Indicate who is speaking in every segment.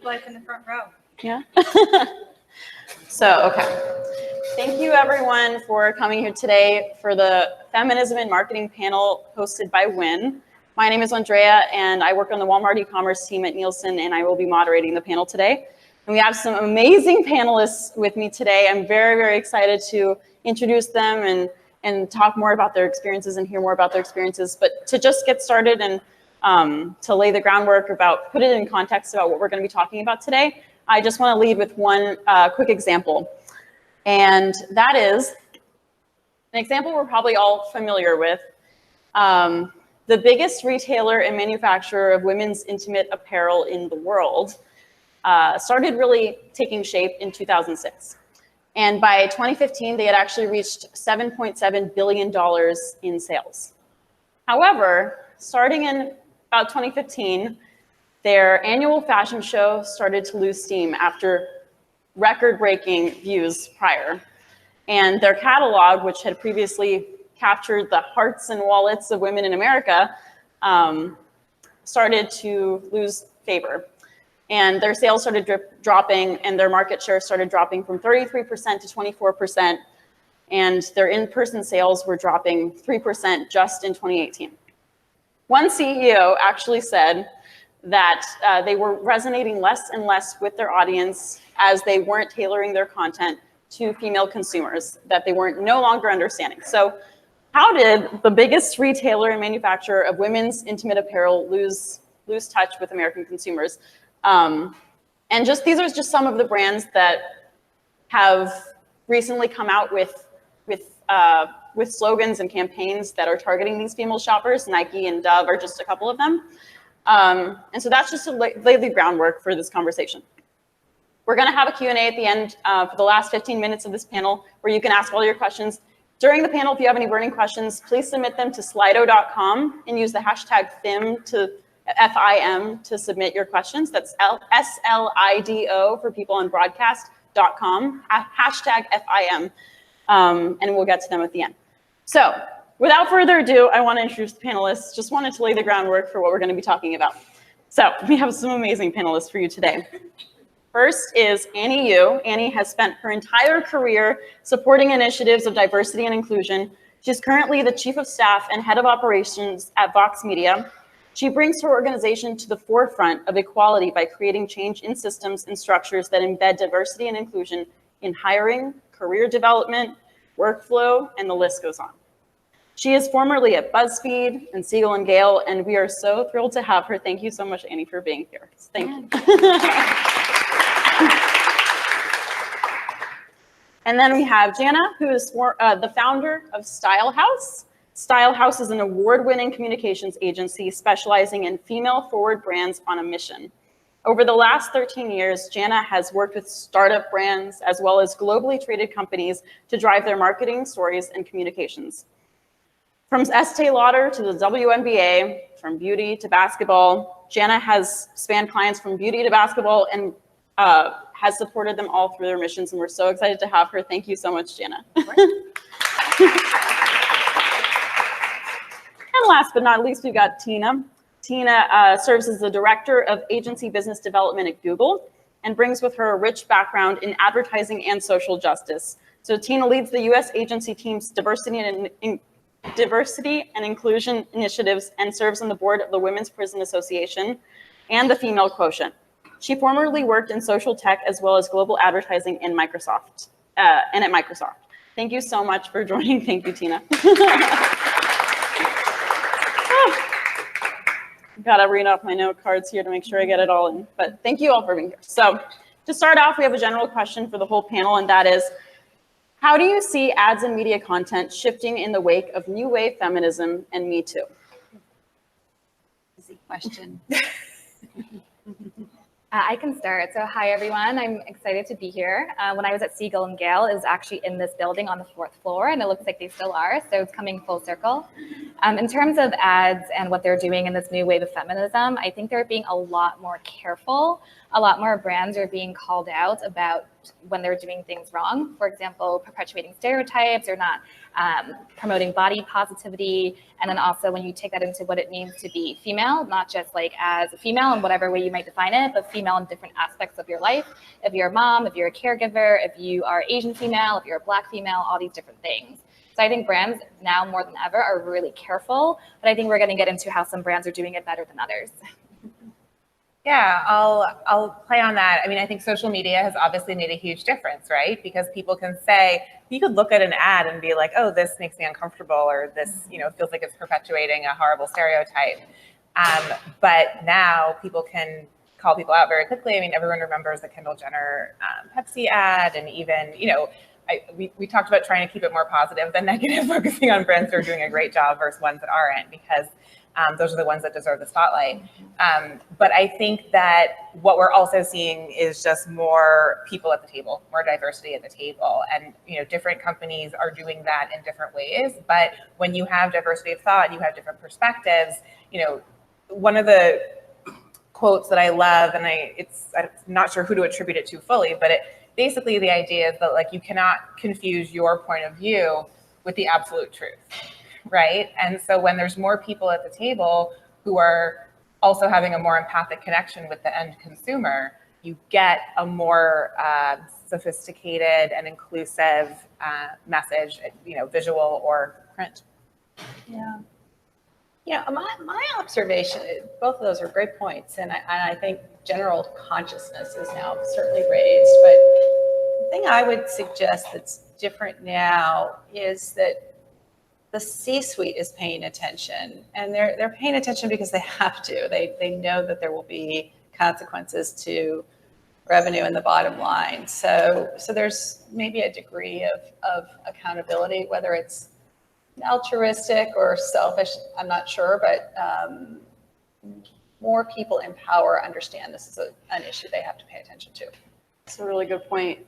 Speaker 1: Like in the front row.
Speaker 2: Yeah. So, okay. Thank you everyone for coming here today for the Feminism and Marketing panel hosted by WIN. My name is Andrea and I work on the Walmart e-commerce team at Nielsen, and I will be moderating the panel today. And we have some amazing panelists with me today. I'm very, very excited to introduce them and talk more about their experiences and hear more about their experiences. But to just get started and to lay the groundwork put it in context about what we're going to be talking about today, I just want to lead with one quick example. And that is an example we're probably all familiar with. The biggest retailer and manufacturer of women's intimate apparel in the world started really taking shape in 2006. And by 2015, they had actually reached $7.7 billion in sales. However, starting in about 2015, their annual fashion show started to lose steam after record-breaking views prior. And their catalog, which had previously captured the hearts and wallets of women in America, started to lose favor. And their sales started dropping, and their market share started dropping from 33% to 24%. And their in-person sales were dropping 3% just in 2018. One CEO actually said that they were resonating less and less with their audience as they weren't tailoring their content to female consumers, that they weren't no longer understanding. So how did the biggest retailer and manufacturer of women's intimate apparel lose touch with American consumers? And these are just some of the brands that have recently come out with slogans and campaigns that are targeting these female shoppers. Nike and Dove are just a couple of them. And so that's just to lay the groundwork for this conversation. We're going to have a Q&A at the end for the last 15 minutes of this panel where you can ask all your questions. During the panel, if you have any burning questions, please submit them to slido.com and use the hashtag FIM to submit your questions. That's SLIDO for people on broadcast.com, hashtag FIM, and we'll get to them at the end. So without further ado, I want to introduce the panelists. Just wanted to lay the groundwork for what we're going to be talking about. So we have some amazing panelists for you today. First is Annie Yu. Annie has spent her entire career supporting initiatives of diversity and inclusion. She's currently the Chief of Staff and Head of Operations at Vox Media. She brings her organization to the forefront of equality by creating change in systems and structures that embed diversity and inclusion in hiring, career development, workflow, and the list goes on. She is formerly at BuzzFeed and Siegel and Gale, and we are so thrilled to have her. Thank you so much, Annie, for being here. Thank you. And then we have Janna, who is the founder of StyleHouse. StyleHouse is an award-winning communications agency specializing in female-forward brands on a mission. Over the last 13 years, Janna has worked with startup brands as well as globally traded companies to drive their marketing, stories, and communications. From Estee Lauder to the WNBA, from beauty to basketball, Janna has spanned clients from beauty to basketball and has supported them all through their missions, and we're so excited to have her. Thank you so much, Janna. And last but not least, we've got Tina. Tina serves as the Director of Agency Business Development at Google and brings with her a rich background in advertising and social justice. So Tina leads the US agency team's diversity and inclusion initiatives and serves on the board of the Women's Prison Association and the Female Quotient. She formerly worked in social tech as well as global advertising in Microsoft and at Microsoft. Thank you so much for joining. Thank you, Tina. Gotta read off my note cards here to make sure I get it all in, but thank you all for being here. So to start off, we have a general question for the whole panel, and that is, how do you see ads and media content shifting in the wake of new wave feminism and Me Too?
Speaker 3: Easy question. I can start. So hi, everyone. I'm excited to be here. When I was at Siegel and Gale, it was actually in this building on the 4th floor, and it looks like they still are. So it's coming full circle. In terms of ads and what they're doing in this new wave of feminism, I think they're being a lot more careful. A lot more brands are being called out about when they're doing things wrong. For example, perpetuating stereotypes or not promoting body positivity. And then also when you take that into what it means to be female, not just like as a female in whatever way you might define it, but female in different aspects of your life. If you're a mom, if you're a caregiver, if you are Asian female, if you're a Black female, all these different things. So I think brands now more than ever are really careful, but I think we're going to get into how some brands are doing it better than others.
Speaker 1: Yeah, I'll play on that. I mean, I think social media has obviously made a huge difference, right? Because people can say, you could look at an ad and be like, oh, this makes me uncomfortable, or this, feels like it's perpetuating a horrible stereotype. But now people can call people out very quickly. I mean, everyone remembers the Kendall Jenner Pepsi ad, and even, we talked about trying to keep it more positive than negative, focusing on brands that are doing a great job versus ones that aren't, because those are the ones that deserve the spotlight. But I think that what we're also seeing is just more people at the table, more diversity at the table. And, different companies are doing that in different ways. But when you have diversity of thought, you have different perspectives. One of the quotes that I love, and I'm not sure who to attribute it to fully, but basically the idea is that like you cannot confuse your point of view with the absolute truth. Right. And so when there's more people at the table who are also having a more empathic connection with the end consumer, you get a more sophisticated and inclusive message, visual or print.
Speaker 4: Yeah. My observation, both of those are great points. And I think general consciousness is now certainly raised. But the thing I would suggest that's different now is that the C-suite is paying attention, and they're paying attention because they have to. They know that there will be consequences to revenue and the bottom line. So there's maybe a degree of accountability, whether it's altruistic or selfish, I'm not sure, but more people in power understand this is an issue they have to pay attention to.
Speaker 2: That's a really good point.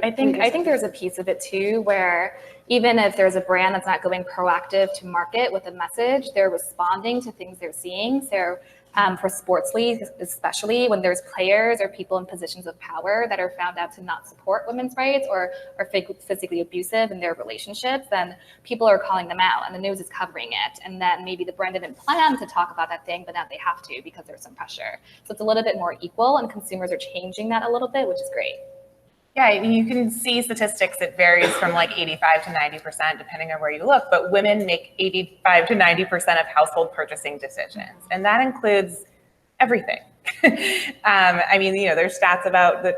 Speaker 3: I think there's a piece of it too, where even if there's a brand that's not going proactive to market with a message, they're responding to things they're seeing. So for sports leagues, especially when there's players or people in positions of power that are found out to not support women's rights or are physically abusive in their relationships, then people are calling them out and the news is covering it. And then maybe the brand didn't plan to talk about that thing, but now they have to because there's some pressure. So it's a little bit more equal, and consumers are changing that a little bit, which is great.
Speaker 1: Yeah, you can see statistics. It varies from like 85 to 90%, depending on where you look. But women make 85 to 90% of household purchasing decisions, and that includes everything. There's stats about that.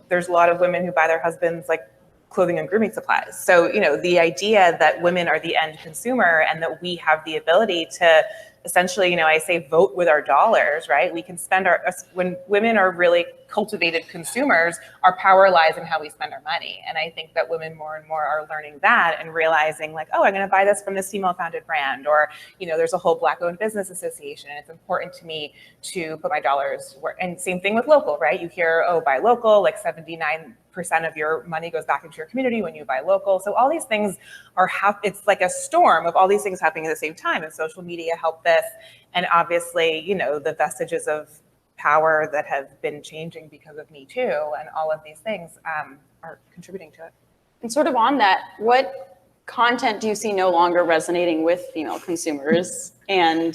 Speaker 1: There's a lot of women who buy their husbands like clothing and grooming supplies. So, the idea that women are the end consumer and that we have the ability to essentially, I say vote with our dollars, right? We can spend when women are really cultivated consumers, our power lies in how we spend our money. And I think that women more and more are learning that and realizing like, oh, I'm going to buy this from this female founded brand, or, there's a whole Black owned business association. And it's important to me to put my dollars where, and same thing with local, right? You hear, oh, buy local, like 79% of your money goes back into your community when you buy local. So all these things it's like a storm of all these things happening at the same time, and social media help this. And obviously, the vestiges of power that have been changing because of Me Too and all of these things are contributing to it.
Speaker 2: And sort of on that, what content do you see no longer resonating with female consumers? And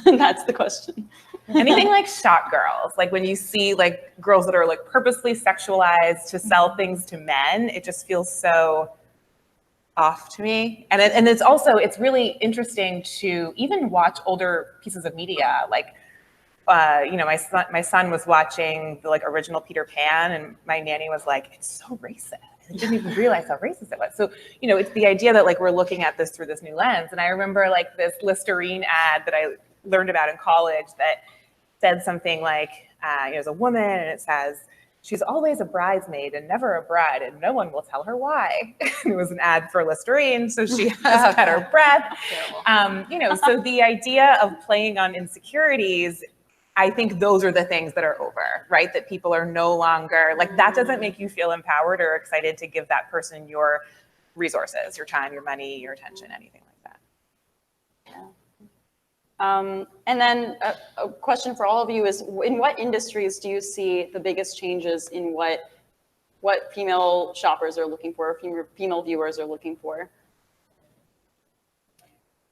Speaker 2: that's the question.
Speaker 1: Anything like shot girls, like when you see like girls that are like purposely sexualized to sell things to men, it just feels so off to me. And it's really interesting to even watch older pieces of media. Like, my son was watching the like original Peter Pan, and my nanny was like, it's so racist. I didn't even realize how racist it was. So, it's the idea that like we're looking at this through this new lens. And I remember like this Listerine ad that I learned about in college that said something like, there's a woman and it says, she's always a bridesmaid and never a bride, and no one will tell her why. It was an ad for Listerine, so she has better breath. So the idea of playing on insecurities, I think those are the things that are over, right? That people are no longer, like that doesn't make you feel empowered or excited to give that person your resources, your time, your money, your attention, anything like that.
Speaker 2: And then a question for all of you is, in what industries do you see the biggest changes in what female shoppers are looking for, or female viewers are looking for?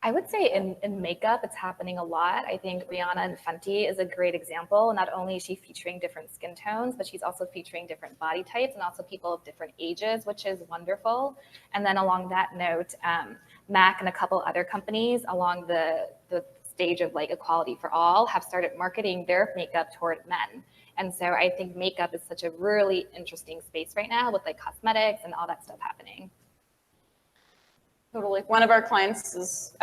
Speaker 3: I would say in makeup, it's happening a lot. I think Rihanna and Fenty is a great example. Not only is she featuring different skin tones, but she's also featuring different body types and also people of different ages, which is wonderful. And then along that note, MAC and a couple other companies along the stage of like equality for all have started marketing their makeup toward men. And so I think makeup is such a really interesting space right now with like cosmetics and all that stuff happening.
Speaker 2: Totally. One of our clients is,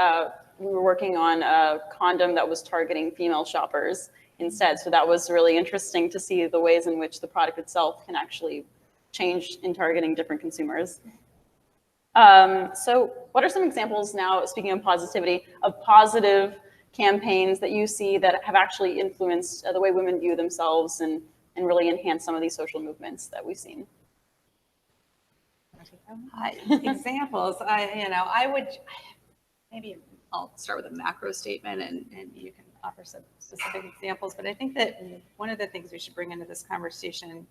Speaker 2: we were working on a condom that was targeting female shoppers instead. So that was really interesting to see the ways in which the product itself can actually change in targeting different consumers. So what are some examples now, speaking of positivity, of positive campaigns that you see that have actually influenced the way women view themselves and really enhanced some of these social movements that we've seen?
Speaker 4: Examples, I would, maybe I'll start with a macro statement and you can offer some specific examples, but I think that one of the things we should bring into this conversation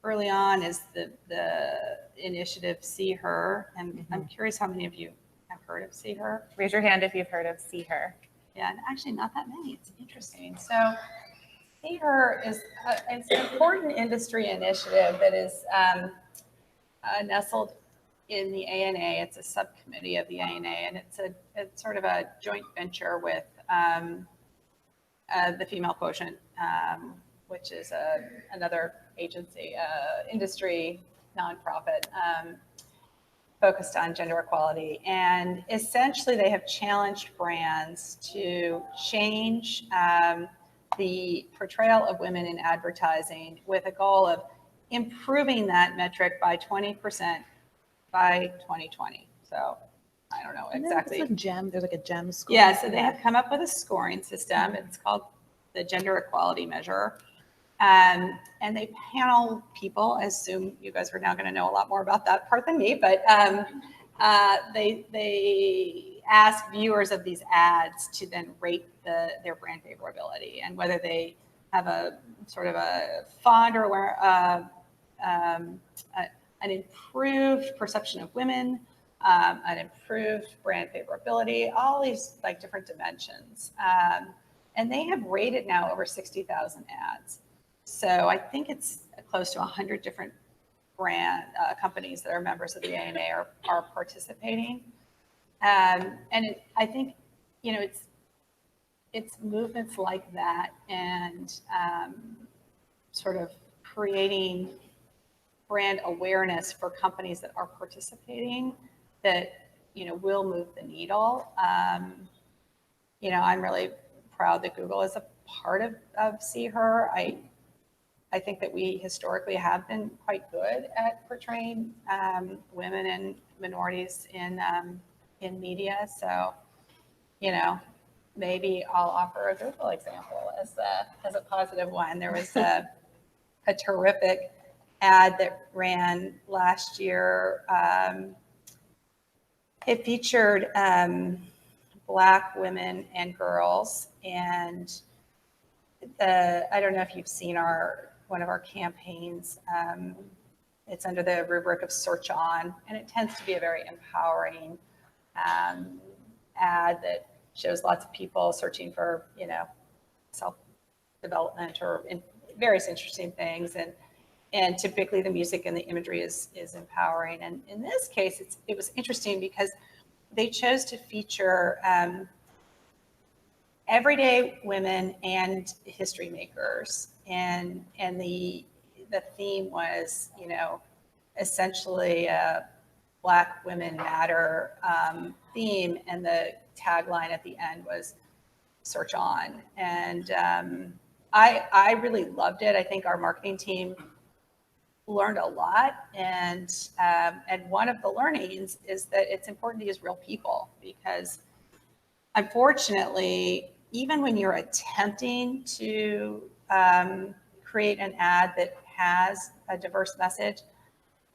Speaker 4: early on is the initiative See Her, and I'm curious how many of you have heard of See Her?
Speaker 1: Raise your hand if you've heard of See Her.
Speaker 4: Yeah, and actually not that many, it's interesting. So See Her is it's an important industry initiative that is nestled in the ANA. It's a subcommittee of the ANA, and it's sort of a joint venture with the Female Quotient, which is another agency, industry nonprofit focused on gender equality. And essentially, they have challenged brands to change the portrayal of women in advertising with a goal of improving that metric by 20% by 2020. So I don't know exactly.
Speaker 5: There's like a gem score.
Speaker 4: Yeah, so they have come up with a scoring system. It's called the Gender Equality Measure. And they panel people. I assume you guys are now going to know a lot more about that part than me, but they ask viewers of these ads to then rate their brand favorability and whether they have a sort of a fond or an improved perception of women, an improved brand favorability, all these like different dimensions. And they have rated now over 60,000 ads. So I think it's close to 100 different brand companies that are members of the ANA are participating. And I think, it's movements like that and sort of creating brand awareness for companies that are participating that, will move the needle. I'm really proud that Google is a part of See Her. I think that we historically have been quite good at portraying women and minorities in media. So, maybe I'll offer a Google example as a positive one. There was a terrific ad that ran last year. It featured Black women and girls, and I don't know if you've seen one of our campaigns. It's under the rubric of Search On, and it tends to be a very empowering ad that shows lots of people searching for, self-development or various interesting things. And typically the music and the imagery is empowering. And in this case, it was interesting because they chose to feature everyday women and history makers. And the theme was, essentially a Black Women Matter theme. And the tagline at the end was Search On. And I really loved it. I think our marketing team learned a lot. And one of the learnings is that it's important to use real people, because unfortunately, even when you're attempting to create an ad that has a diverse message,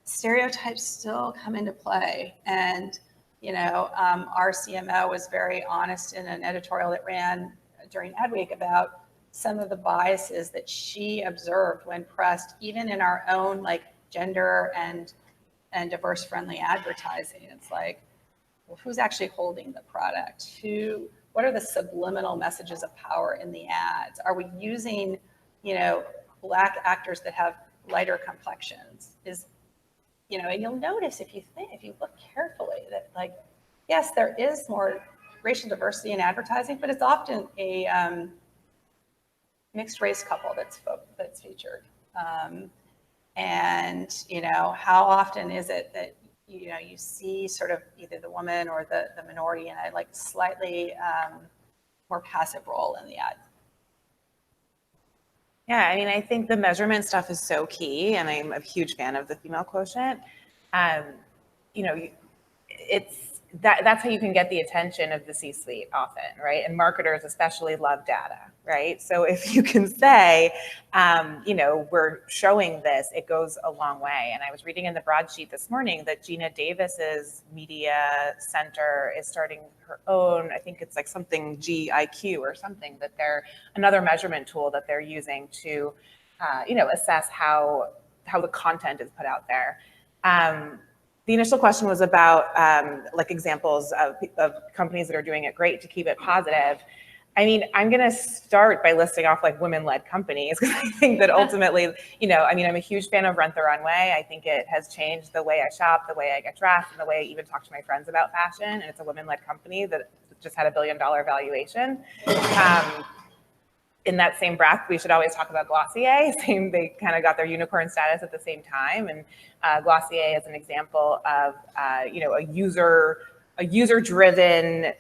Speaker 4: stereotypes still come into play. And Our CMO was very honest in an editorial that ran during Ad Week about some of the biases that she observed when pressed, even in our own like gender and diverse friendly advertising. It's like, well, who's actually holding the product? What are the subliminal messages of power in the ads? Are we using, Black actors that have lighter complexions? And you'll notice if you look carefully that, like, yes, there is more racial diversity in advertising, but it's often a mixed race couple that's featured. How often is it that you see sort of either the woman or the minority in a like slightly more passive role in the ad?
Speaker 1: Yeah, I mean, I think the measurement stuff is so key, and I'm a huge fan of the female quotient. That's how you can get the attention of the C-suite often, right? And marketers especially love data, right? So if you can say, we're showing this, it goes a long way. And I was reading in the broadsheet this morning that Gina Davis's media center is starting her own, I think it's like something GIQ or something, that they're another measurement tool that they're using to, assess how the content is put out there. The initial question was about like examples of companies that are doing it great to keep it positive. I mean, I'm going to start by listing off like women-led companies, because I think that ultimately, I'm a huge fan of Rent the Runway. I think it has changed the way I shop, the way I get dressed, and the way I even talk to my friends about fashion. And it's a women-led company that just had $1 billion valuation. In that same breath, we should always talk about Glossier. They kind of got their unicorn status at the same time. And Glossier is an example of, a user-driven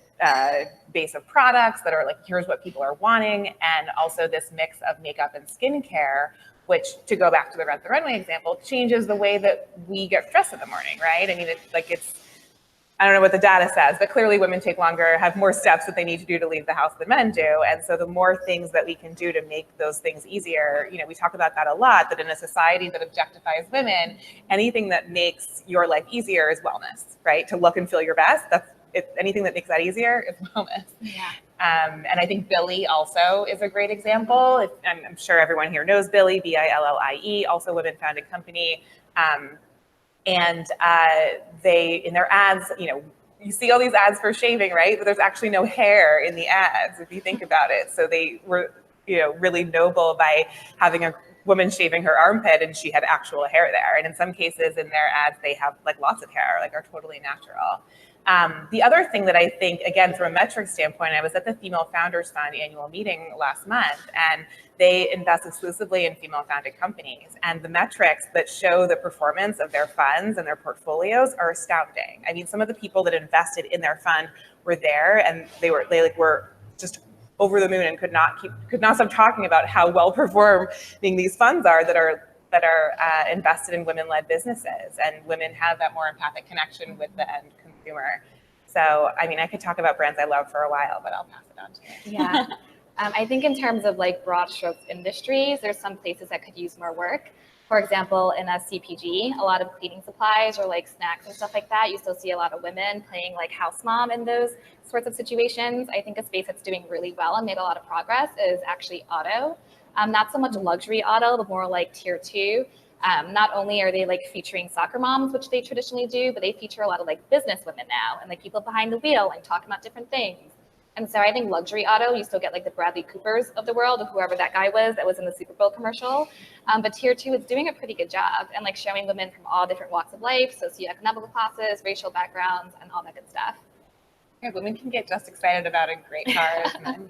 Speaker 1: base of products that are like, here's what people are wanting. And also this mix of makeup and skincare, which, to go back to the Rent the Runway example, changes the way that we get dressed in the morning, right? I mean, I don't know what the data says, but clearly women take longer, have more steps that they need to do to leave the house than men do. And so the more things that we can do to make those things easier, we talk about that a lot, that in a society that objectifies women, anything that makes your life easier is wellness, right? To look and feel your best, anything that makes that easier is wellness. Yeah. And I think Billie also is a great example. I'm sure everyone here knows Billie, Billie, also a women-founded company. And they, in their ads, you see all these ads for shaving, right? But there's actually no hair in the ads, if you think about it. So they were, really noble by having a woman shaving her armpit, and she had actual hair there. And in some cases in their ads, they have like lots of hair, like are totally natural. The other thing that I think, again, from a metric standpoint, I was at the Female Founders Fund annual meeting last month, and they invest exclusively in female-founded companies. And the metrics that show the performance of their funds and their portfolios are astounding. I mean, some of the people that invested in their fund were there, and they were just over the moon and could not stop talking about how well performing these funds are that are invested in women-led businesses, and women have that more empathic connection with the end consumer. So, I mean, I could talk about brands I love for a while, but I'll pass it on to you.
Speaker 3: Yeah. I think in terms of like broad strokes industries, there's some places that could use more work. For example, in a CPG, a lot of cleaning supplies or like snacks and stuff like that, you still see a lot of women playing like house mom in those sorts of situations. I think a space that's doing really well and made a lot of progress is actually auto. Not so much luxury auto, but more like tier 2. Not only are they like featuring soccer moms, which they traditionally do, but they feature a lot of like business women now and like people behind the wheel and talking about different things. And so I think luxury auto, you still get like the Bradley Coopers of the world, or whoever that guy was that was in the Super Bowl commercial. But tier 2 is doing a pretty good job and like showing women from all different walks of life, socioeconomic classes, racial backgrounds, and all that good stuff.
Speaker 1: Yeah, women can get just excited about a great car as men can.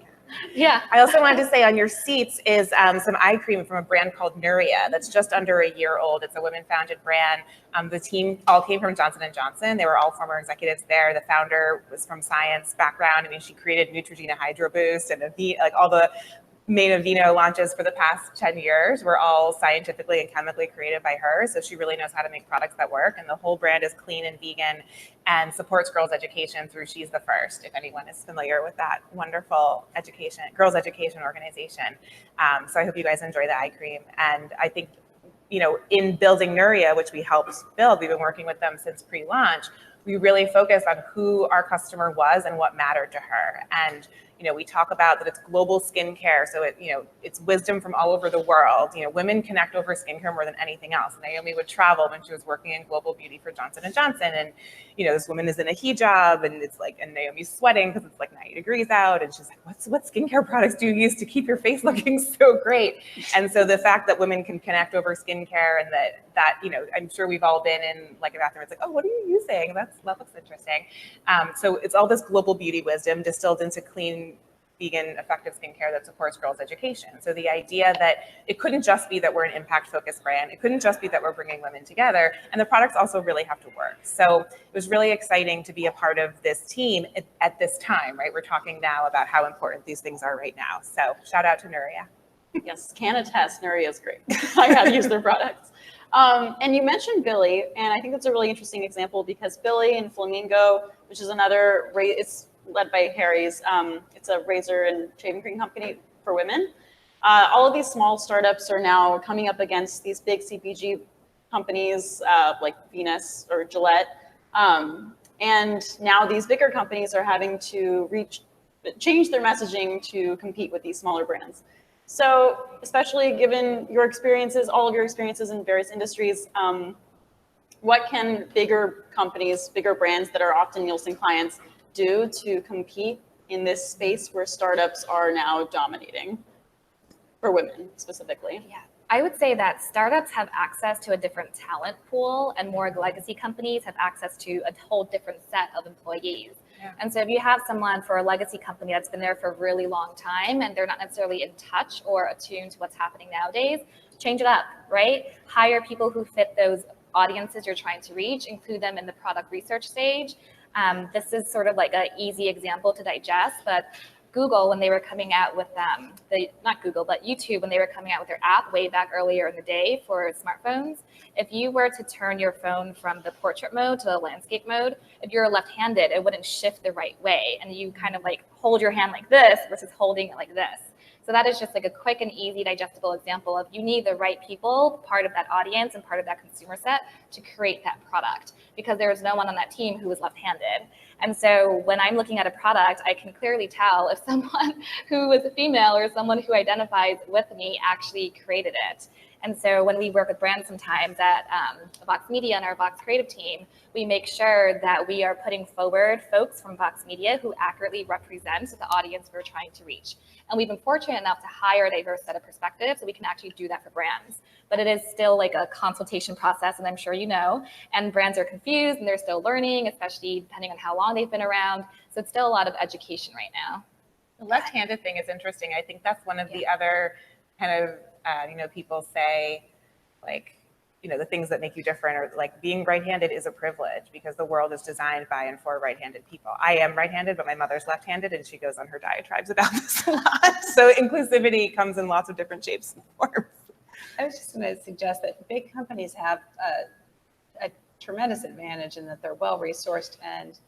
Speaker 3: Yeah.
Speaker 1: I also wanted to say on your seats is some eye cream from a brand called Nuria that's just under a year old. It's a women-founded brand. The team all came from Johnson & Johnson. They were all former executives there. The founder was from science background. I mean, she created Neutrogena Hydro Boost and like all the main Aveeno launches for the past 10 years were all scientifically and chemically created by her. So she really knows how to make products that work. And the whole brand is clean and vegan and supports girls' education through She's the First, if anyone is familiar with that wonderful girls' education organization. So I hope you guys enjoy the eye cream. And I think, in building Nuria, which we helped build, we've been working with them since pre-launch. we really focused on who our customer was and what mattered to her. And we talk about that it's global skincare, so it's wisdom from all over the world. Women connect over skincare more than anything else. Naomi would travel when she was working in global beauty for Johnson & Johnson, and this woman is in a hijab, and it's like, and Naomi's sweating because it's like 90 degrees out, and she's like, what skincare products do you use to keep your face looking so great? And so the fact that women can connect over skincare, and that I'm sure we've all been in like a bathroom, it's like, oh, what are you using? That looks interesting. So it's all this global beauty wisdom distilled into clean, vegan, effective skincare that supports girls' education. So the idea that it couldn't just be that we're an impact-focused brand, it couldn't just be that we're bringing women together, and the products also really have to work. So it was really exciting to be a part of this team at this time, right? We're talking now about how important these things are right now. So shout out to Nuria.
Speaker 2: Yes, can attest, Nuria is great. I have used their products. And you mentioned Billy, and I think that's a really interesting example because Billy and Flamingo, which is another, it's led by Harry's, it's a razor and shaving cream company for women. All of these small startups are now coming up against these big CPG companies like Venus or Gillette. And now these bigger companies are having to change their messaging to compete with these smaller brands. So especially given your experiences, all of your experiences in various industries, what can bigger companies, bigger brands that are often Nielsen clients do to compete in this space where startups are now dominating, for women specifically?
Speaker 3: Yeah, I would say that startups have access to a different talent pool, and more legacy companies have access to a whole different set of employees. Yeah. And so if you have someone for a legacy company that's been there for a really long time and they're not necessarily in touch or attuned to what's happening nowadays, change it up, right? Hire people who fit those audiences you're trying to reach, include them in the product research stage. This is sort of like an easy example to digest, but Google, when they were coming out with not Google, but YouTube, when they were coming out with their app way back earlier in the day for smartphones, if you were to turn your phone from the portrait mode to the landscape mode, if you're left-handed, it wouldn't shift the right way. And you kind of like hold your hand like this versus holding it like this. So that is just like a quick and easy digestible example of you need the right people, part of that audience and part of that consumer set to create that product, because there is no one on that team who is left-handed. And so when I'm looking at a product, I can clearly tell if someone who is a female or someone who identifies with me actually created it. And so when we work with brands sometimes at Vox Media and our Vox Creative team, we make sure that we are putting forward folks from Vox Media who accurately represent the audience we're trying to reach. And we've been fortunate enough to hire a diverse set of perspectives so we can actually do that for brands. But it is still like a consultation process, and I'm sure you know, and brands are confused and they're still learning, especially depending on how long they've been around. So it's still a lot of education right now.
Speaker 1: The left-handed thing is interesting. I think that's one of the other kind of, people say, like, the things that make you different, or like being right-handed is a privilege because the world is designed by and for right-handed people. I am right-handed, but my mother's left-handed, and she goes on her diatribes about this a lot. So inclusivity comes in lots of different shapes and forms.
Speaker 4: I was just going to suggest that big companies have a tremendous advantage in that they're well-resourced, and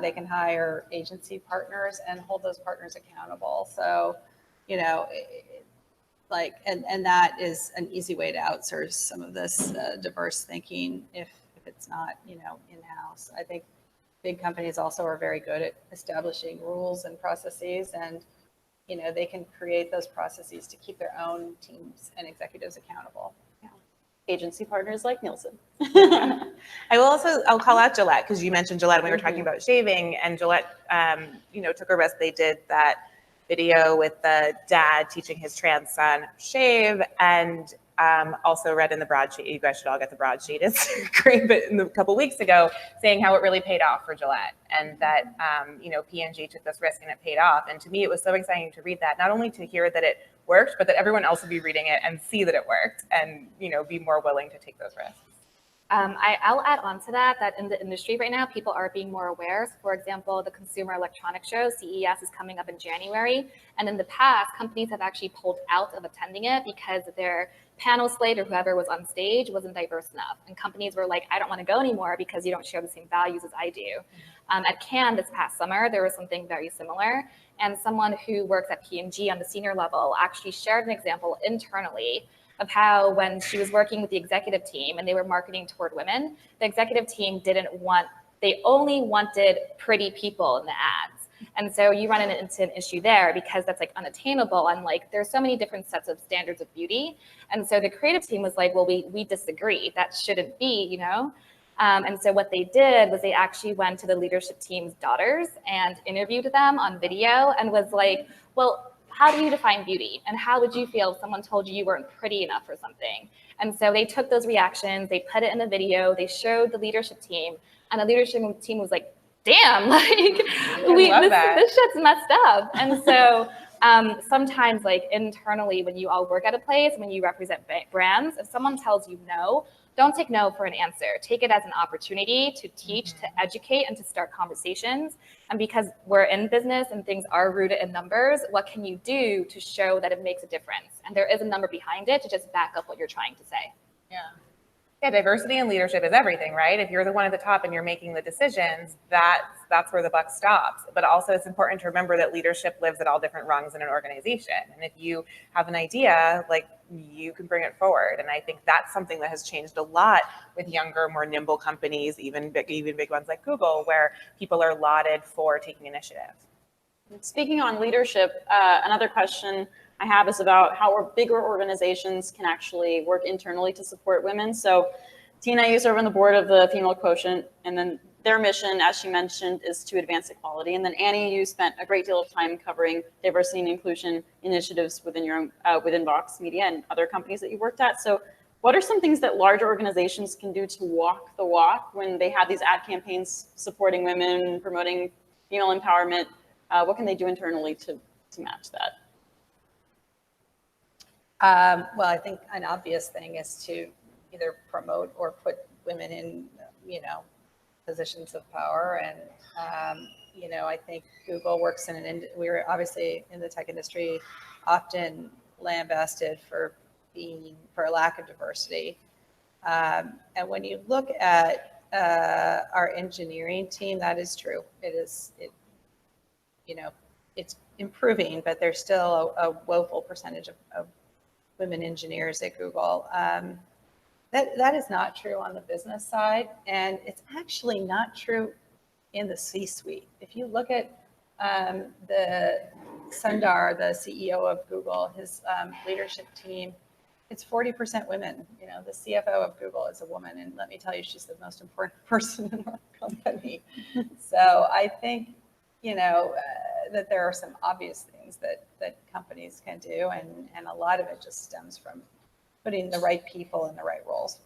Speaker 4: they can hire agency partners and hold those partners accountable. So, and that is an easy way to outsource some of this diverse thinking if it's not, in-house. I think big companies also are very good at establishing rules and processes, and they can create those processes to keep their own teams and executives accountable.
Speaker 2: Yeah. Agency partners like Nielsen.
Speaker 1: I'll call out Gillette, because you mentioned Gillette when we were talking about shaving, and Gillette, took a risk. They did that video with the dad teaching his trans son shave, and also read in the broadsheet, you guys should all get the broadsheet, it's great, but a couple weeks ago, saying how it really paid off for Gillette, and that, P&G took this risk and it paid off. And to me, it was so exciting to read that, not only to hear that it worked, but that everyone else would be reading it and see that it worked and, be more willing to take those risks.
Speaker 3: I'll add on to that in the industry right now, people are being more aware. So for example, the Consumer Electronics Show, CES, is coming up in January. And in the past, companies have actually pulled out of attending it because their panel slate or whoever was on stage wasn't diverse enough. And companies were like, I don't want to go anymore because you don't share the same values as I do. At Cannes this past summer, there was something very similar. And someone who works at P&G on the senior level actually shared an example internally of how when she was working with the executive team and they were marketing toward women, the executive team didn't want they only wanted pretty people in the ads. And so you run into an issue there because that's like unattainable. And like, there's so many different sets of standards of beauty. And so the creative team was like, well, we disagree. That shouldn't be, you know? And so what they did was they actually went to the leadership team's daughters and interviewed them on video and was like, well, how do you define beauty? And how would you feel if someone told you you weren't pretty enough or something? And so they took those reactions, they put it in a video, they showed the leadership team, and the leadership team was like, damn, like this shit's messed up. And so sometimes like internally when you all work at a place, when you represent brands, if someone tells you no, don't take no for an answer. Take it as an opportunity to teach, to educate, and to start conversations. And because we're in business and things are rooted in numbers, what can you do to show that it makes a difference? And there is a number behind it to just back up what you're trying to say.
Speaker 1: Yeah, diversity in leadership is everything, right? If you're the one at the top and you're making the decisions, that's where the buck stops. But also it's important to remember that leadership lives at all different rungs in an organization. And if you have an idea, like you can bring it forward. And I think that's something that has changed a lot with younger, more nimble companies, even big ones like Google, where people are lauded for taking initiative.
Speaker 2: Speaking on leadership, another question I have is about how bigger organizations can actually work internally to support women. So Tina, you serve on the board of the Female Quotient, and then their mission, as she mentioned, is to advance equality. And then Annie, you spent a great deal of time covering diversity and inclusion initiatives within your own, within Vox Media and other companies that you worked at. So what are some things that larger organizations can do to walk the walk when they have these ad campaigns supporting women, promoting female empowerment? What can they do internally to match that?
Speaker 4: Well, I think an obvious thing is to either promote or put women in, positions of power. And, I think Google works we're obviously in the tech industry, often lambasted for a lack of diversity. And when you look at our engineering team, that is true. It's improving, but there's still a woeful percentage of women engineers at Google. That is not true on the business side, and it's actually not true in the C-suite. If you look at the Sundar, the CEO of Google, his leadership team, it's 40% women. The CFO of Google is a woman, and let me tell you, she's the most important person in our company. So I think, that there are some obvious things that companies can do, and a lot of it just stems from putting the right people in the right roles.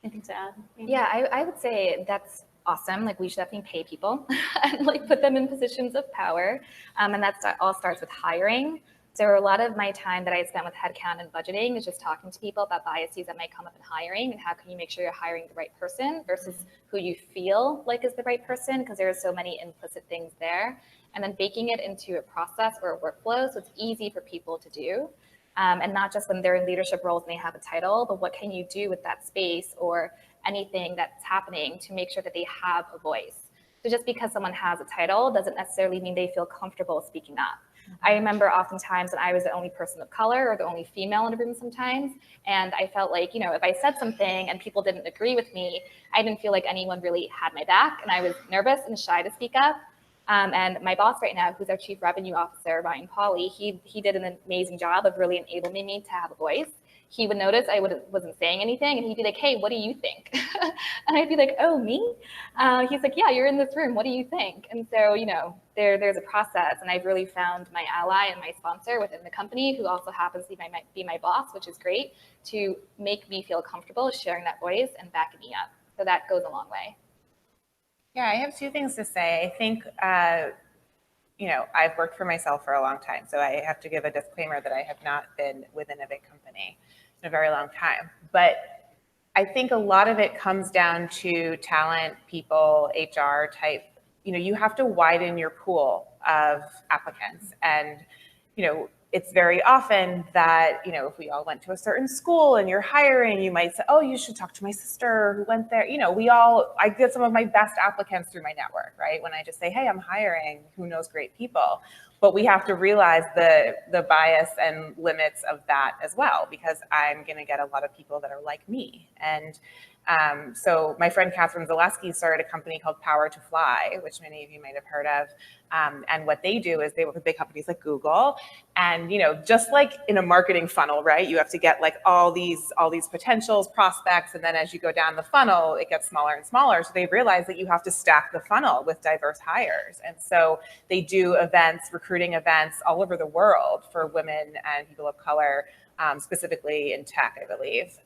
Speaker 2: Anything to add?
Speaker 3: Yeah, I would say that's awesome. Like we should definitely pay people and like put them in positions of power. And that all starts with hiring. So a lot of my time that I spent with headcount and budgeting is just talking to people about biases that might come up in hiring and how can you make sure you're hiring the right person versus who you feel like is the right person, because there are so many implicit things there. And then baking it into a process or a workflow so it's easy for people to do. And not just when they're in leadership roles and they have a title, but what can you do with that space or anything that's happening to make sure that they have a voice. So just because someone has a title doesn't necessarily mean they feel comfortable speaking up. I remember oftentimes when I was the only person of color or the only female in a room sometimes, and I felt like, if I said something and people didn't agree with me, I didn't feel like anyone really had my back, and I was nervous and shy to speak up. And my boss right now, who's our Chief Revenue Officer, Ryan Pauly, he did an amazing job of really enabling me to have a voice. He would notice I wasn't saying anything, and he'd be like, hey, what do you think? And I'd be like, oh, me? He's like, yeah, you're in this room. What do you think? And so, there's a process, and I've really found my ally and my sponsor within the company, who also happens to be my boss, which is great, to make me feel comfortable sharing that voice and backing me up. So that goes a long way.
Speaker 1: Yeah, I have two things to say. I think, I've worked for myself for a long time, so I have to give a disclaimer that I have not been within a big company in a very long time. But I think a lot of it comes down to talent, people, HR type. You have to widen your pool of applicants. And, it's very often that, if we all went to a certain school and you're hiring, you might say, oh, you should talk to my sister who went there. I get some of my best applicants through my network, right? When I just say, hey, I'm hiring, who knows great people. But we have to realize the bias and limits of that as well, because I'm going to get a lot of people that are like me. And So my friend Catherine Zaleski started a company called Power to Fly, which many of you might have heard of. And what they do is they work with big companies like Google. And, you know, just like in a marketing funnel, right? You have to get like all these potentials, prospects, and then as you go down the funnel, it gets smaller and smaller. So they realize that you have to stack the funnel with diverse hires. And so they do events, recruiting events all over the world for women and people of color, specifically in tech, I believe.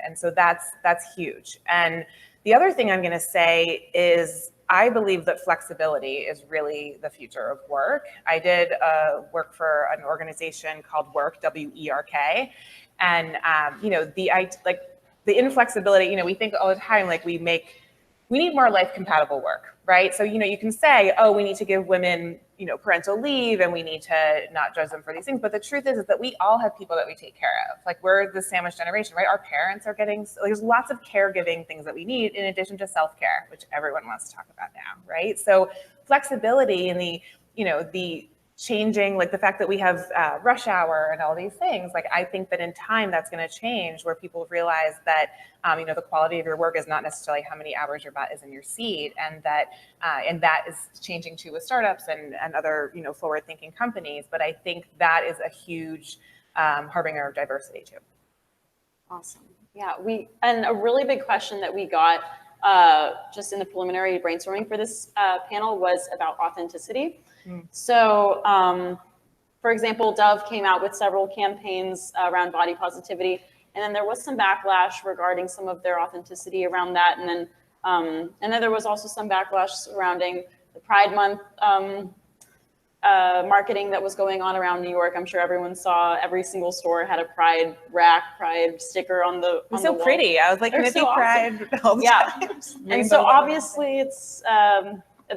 Speaker 1: And so that's huge. And the other thing I'm going to say is I believe that flexibility is really the future of work. I did work for an organization called Work, W-E-R-K. And, you know, the inflexibility, you know, we think all the time, like we need more life compatible work, right? So, you know, you can say, oh, we need to give women, you know, parental leave and we need to not judge them for these things. But the truth is that we all have people that we take care of. Like we're the sandwich generation, right? Our parents are getting, there's lots of caregiving things that we need in addition to self-care, which everyone wants to talk about now, right? So flexibility and the, you know, the changing, like the fact that we have rush hour and all these things, like I think that in time that's going to change where people realize that, you know, the quality of your work is not necessarily how many hours your butt is in your seat, and that is changing too with startups and other, you know, forward-thinking companies. But I think that is a huge harbinger of diversity too.
Speaker 2: Awesome. Yeah, and a really big question that we got just in the preliminary brainstorming for this panel was about authenticity. So, for example, Dove came out with several campaigns around body positivity, and then there was some backlash regarding some of their authenticity around that, and then there was also some backlash surrounding the Pride Month marketing that was going on around New York. I'm sure everyone saw every single store had a Pride rack, Pride sticker on the.
Speaker 1: It was so pretty. I was like,
Speaker 2: they're so
Speaker 1: Pride.
Speaker 2: Awesome. Yeah, and so obviously it's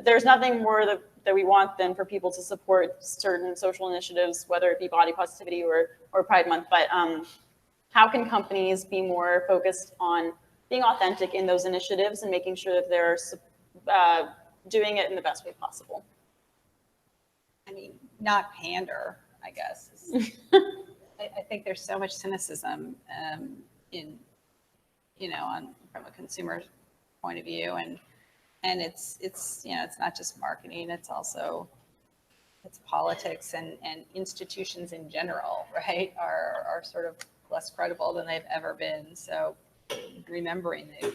Speaker 2: there's nothing more that we want than for people to support certain social initiatives, whether it be body positivity or Pride Month. But how can companies be more focused on being authentic in those initiatives and making sure that they're doing it in the best way possible?
Speaker 4: I mean, not pander, I guess. I think there's so much cynicism in, you know, from a consumer point of view, and it's you know, it's not just marketing, it's politics and institutions in general, right, are sort of less credible than they've ever been. So remembering that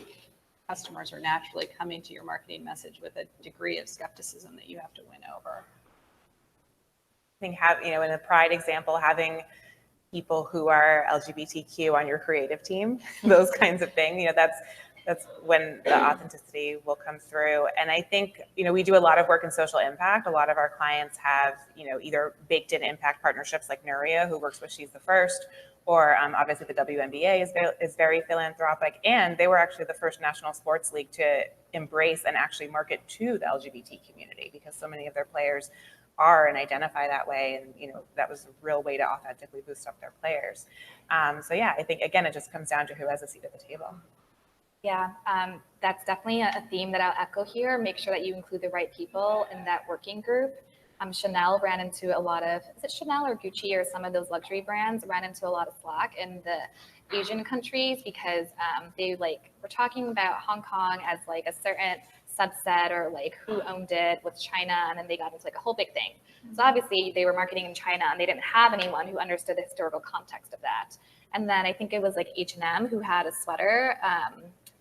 Speaker 4: customers are naturally coming to your marketing message with a degree of skepticism that you have to win over.
Speaker 1: I think you know, in the Pride example, having people who are LGBTQ on your creative team, those kinds of things, you know, that's when the authenticity will come through. And I think, you know, we do a lot of work in social impact. A lot of our clients have, you know, either baked in impact partnerships like Nuria, who works with She's the First, or obviously the WNBA is very philanthropic. And they were actually the first national sports league to embrace and actually market to the LGBT community, because so many of their players are and identify that way. And, you know, that was a real way to authentically boost up their players. So yeah, I think, again, it just comes down to who has a seat at the table.
Speaker 3: Yeah, that's definitely a theme that I'll echo here. Make sure that you include the right people in that working group. Chanel ran into a lot of, is it Chanel or Gucci or some of those luxury brands ran into a lot of slack in the Asian countries because they like were talking about Hong Kong as like a certain subset or like who owned it with China, and then they got into like a whole big thing. So obviously they were marketing in China and they didn't have anyone who understood the historical context of that. And then I think it was like H&M who had a sweater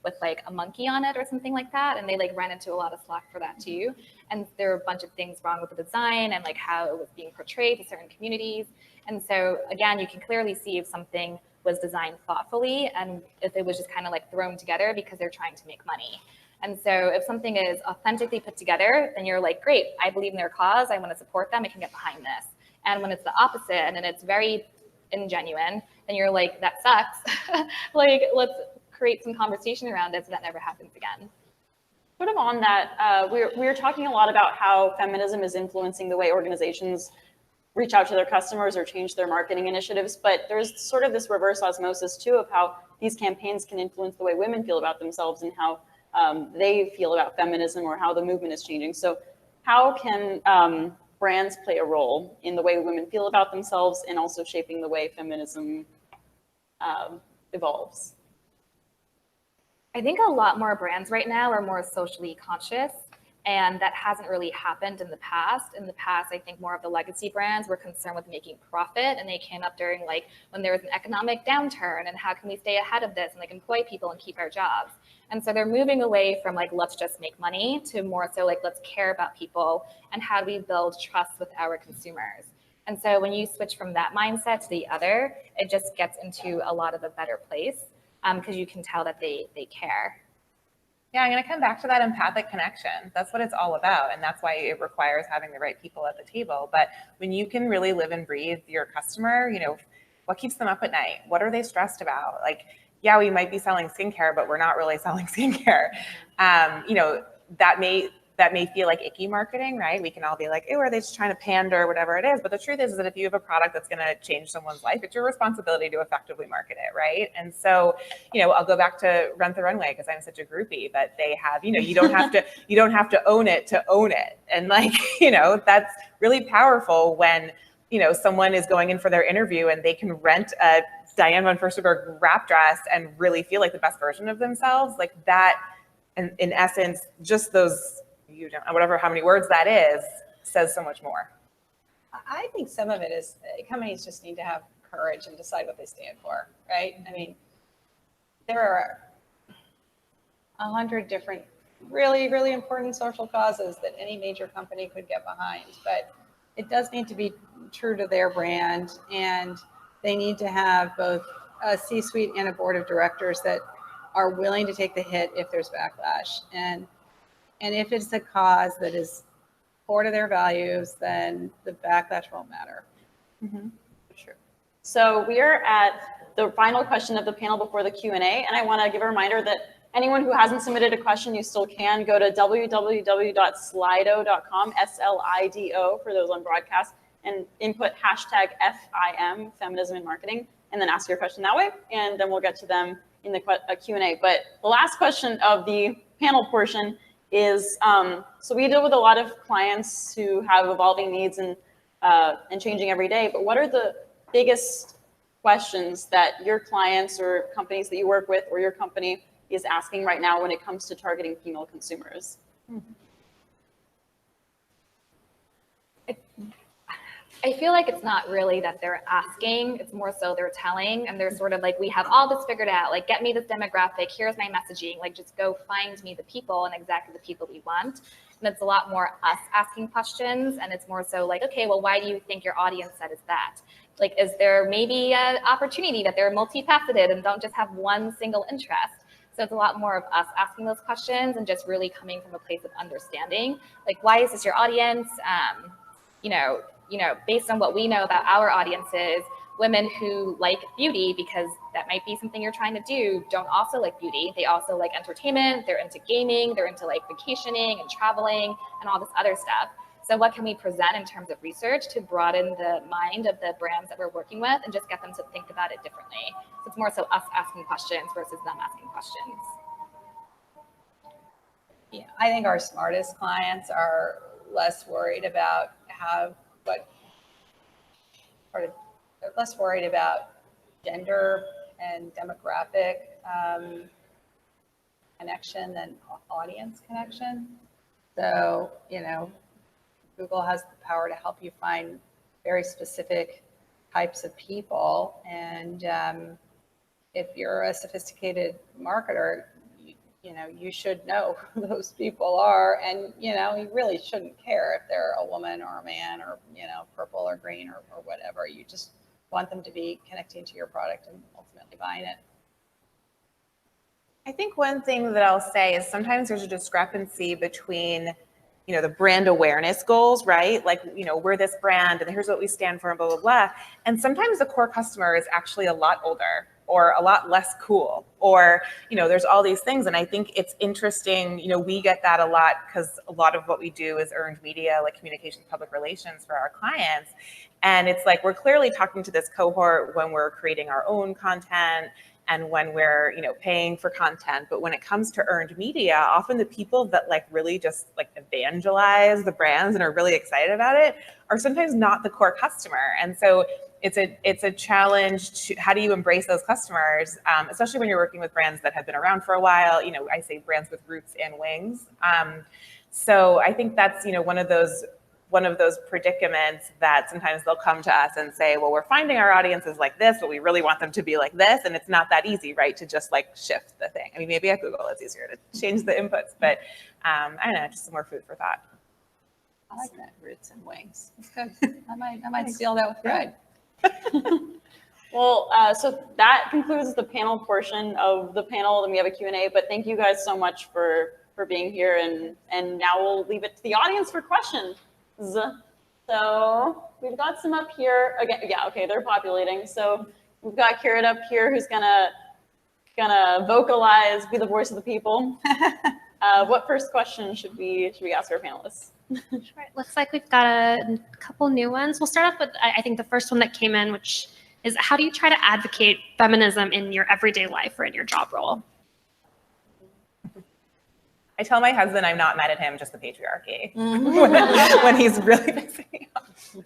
Speaker 3: with like a monkey on it or something like that. And they like ran into a lot of slack for that too. And there were a bunch of things wrong with the design and like how it was being portrayed to certain communities. And so again, you can clearly see if something was designed thoughtfully and if it was just kind of like thrown together because they're trying to make money. And so if something is authentically put together, then you're like, great, I believe in their cause, I want to support them, I can get behind this. And when it's the opposite and then it's very ingenuine, then you're like, that sucks. Like, let's create some conversation around it so that never happens again.
Speaker 2: Sort of on that, we were talking a lot about how feminism is influencing the way organizations reach out to their customers or change their marketing initiatives, but there's sort of this reverse osmosis too of how these campaigns can influence the way women feel about themselves and how they feel about feminism or how the movement is changing. So how can brands play a role in the way women feel about themselves and also shaping the way feminism evolves?
Speaker 3: I think a lot more brands right now are more socially conscious, and that hasn't really happened in the past. In the past, I think more of the legacy brands were concerned with making profit, and they came up during like when there was an economic downturn and how can we stay ahead of this and like employ people and keep our jobs. And so they're moving away from like, let's just make money to more so like, let's care about people and how do we build trust with our consumers. And so when you switch from that mindset to the other, it just gets into a lot of a better place because you can tell that they care.
Speaker 1: Yeah, I'm going to come back to that empathic connection. That's what it's all about. And that's why it requires having the right people at the table. But when you can really live and breathe your customer, you know, what keeps them up at night? What are they stressed about? Like, yeah, we might be selling skincare, but we're not really selling skincare. You know, that may feel like icky marketing, right? We can all be like, oh, are they just trying to pander or whatever it is? But the truth is that if you have a product that's going to change someone's life, it's your responsibility to effectively market it, right? And so, you know, I'll go back to Rent the Runway because I'm such a groupie, but they have, you know, you don't have to own it to own it. And like, you know, that's really powerful when, you know, someone is going in for their interview and they can rent a Diane von Furstenberg wrap dress and really feel like the best version of themselves. Like that, and in essence, just those, you don't, whatever, how many words that is, says so much more.
Speaker 4: I think some of it is companies just need to have courage and decide what they stand for, right? I mean, there are 100 different really, really important social causes that any major company could get behind, but it does need to be true to their brand, and they need to have both a C-suite and a board of directors that are willing to take the hit if there's backlash. And if it's a cause that is core to their values, then the backlash won't matter.
Speaker 2: Mm-hmm. True. So we are at the final question of the panel before the Q&A, and I want to give a reminder that anyone who hasn't submitted a question, you still can go to www.slido.com, SLIDO for those on broadcast, and input hashtag FIM, Feminism in Marketing, and then ask your question that way, and then we'll get to them in the Q&A. But the last question of the panel portion is, so we deal with a lot of clients who have evolving needs and changing every day, but what are the biggest questions that your clients or companies that you work with or your company is asking right now when it comes to targeting female consumers?
Speaker 3: I feel like it's not really that they're asking, it's more so they're telling, and they're sort of like, we have all this figured out, like get me this demographic, here's my messaging, like just go find me the people and exactly the people we want. And it's a lot more us asking questions, and it's more so like, okay, well, why do you think your audience set is that? Like, is there maybe an opportunity that they're multifaceted and don't just have one single interest? So it's a lot more of us asking those questions and just really coming from a place of understanding. Like, why is this your audience? You know, based on what we know about our audiences, women who like beauty, because that might be something you're trying to do, don't also like beauty. They also like entertainment, they're into gaming, they're into like vacationing and traveling and all this other stuff. So what can we present in terms of research to broaden the mind of the brands that we're working with and just get them to think about it differently? So it's more so us asking questions versus them asking questions.
Speaker 4: Yeah, I think our smartest clients are less worried about less worried about gender and demographic connection than audience connection. So, you know, Google has the power to help you find very specific types of people. And if you're a sophisticated marketer, you should know who those people are. And, you really shouldn't care if they're a woman or a man or, purple or green or whatever. You just want them to be connecting to your product and ultimately buying it.
Speaker 1: I think one thing that I'll say is sometimes there's a discrepancy between, the brand awareness goals, right? Like, we're this brand and here's what we stand for and blah, blah, blah. And sometimes the core customer is actually a lot older or a lot less cool, or, there's all these things. And I think it's interesting, we get that a lot because a lot of what we do is earned media, like communications, public relations for our clients. And it's like, we're clearly talking to this cohort when we're creating our own content and when we're, paying for content. But when it comes to earned media, often the people that really just evangelize the brands and are really excited about it are sometimes not the core customer. And so it's a challenge to, how do you embrace those customers, especially when you're working with brands that have been around for a while. You know, I say brands with roots and wings. So I think that's, you know, one of those predicaments that sometimes they'll come to us and say, well, we're finding our audience is like this, but we really want them to be like this. And it's not that easy, right? To just like shift the thing. I mean, maybe at Google it's easier to change the inputs, but I don't know, just some more food for thought.
Speaker 4: I like that, roots and wings. That's good. I might steal that with pride.
Speaker 2: Well, so that concludes the panel portion of the panel. Then we have a Q&A, but thank you guys so much for being here. And now we'll leave it to the audience for questions. So we've got some up here again. Yeah, okay, they're populating. So we've got Karen up here who's gonna vocalize, be the voice of the people. What first question should we ask our panelists?
Speaker 5: Sure. It looks like we've got a couple new ones. We'll start off with, I think, the first one that came in, which is, how do you try to advocate feminism in your everyday life or in your job role?
Speaker 1: I tell my husband I'm not mad at him, just the patriarchy, when he's really pissing me off.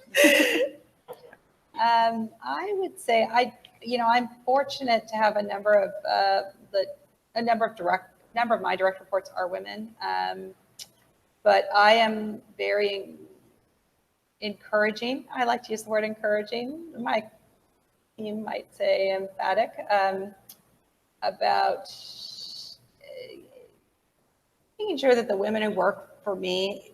Speaker 4: I would say I'm fortunate to have a number of my direct reports are women, but I am very encouraging. I like to use the word encouraging. My team might say emphatic about making sure that the women who work for me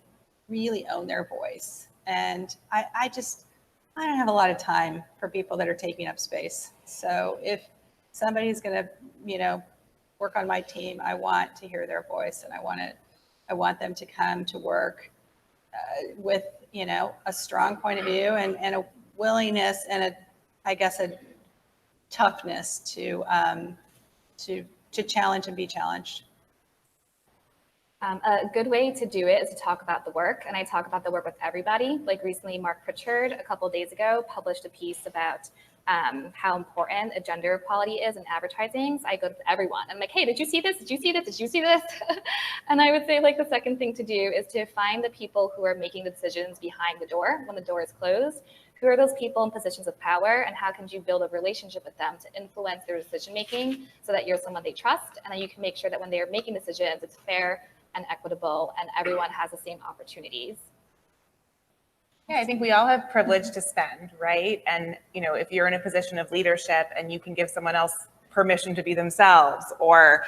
Speaker 4: really own their voice. And I don't have a lot of time for people that are taking up space. So if somebody's going to, work on my team, I want to hear their voice, and I want them to come to work with, a strong point of view and a willingness and a toughness to challenge and be challenged.
Speaker 3: A good way to do it is to talk about the work, and I talk about the work with everybody. Like recently, Mark Pritchard, a couple of days ago, published a piece about how important a gender equality is in advertising. So I go to everyone. I'm like, hey, did you see this? Did you see this? Did you see this? And I would say like the second thing to do is to find the people who are making the decisions behind the door when the door is closed. Who are those people in positions of power, and how can you build a relationship with them to influence their decision making so that you're someone they trust, and then you can make sure that when they are making decisions, it's fair and equitable and everyone has the same opportunities.
Speaker 1: Yeah, I think we all have privilege to spend, right? And, if you're in a position of leadership and you can give someone else permission to be themselves, or,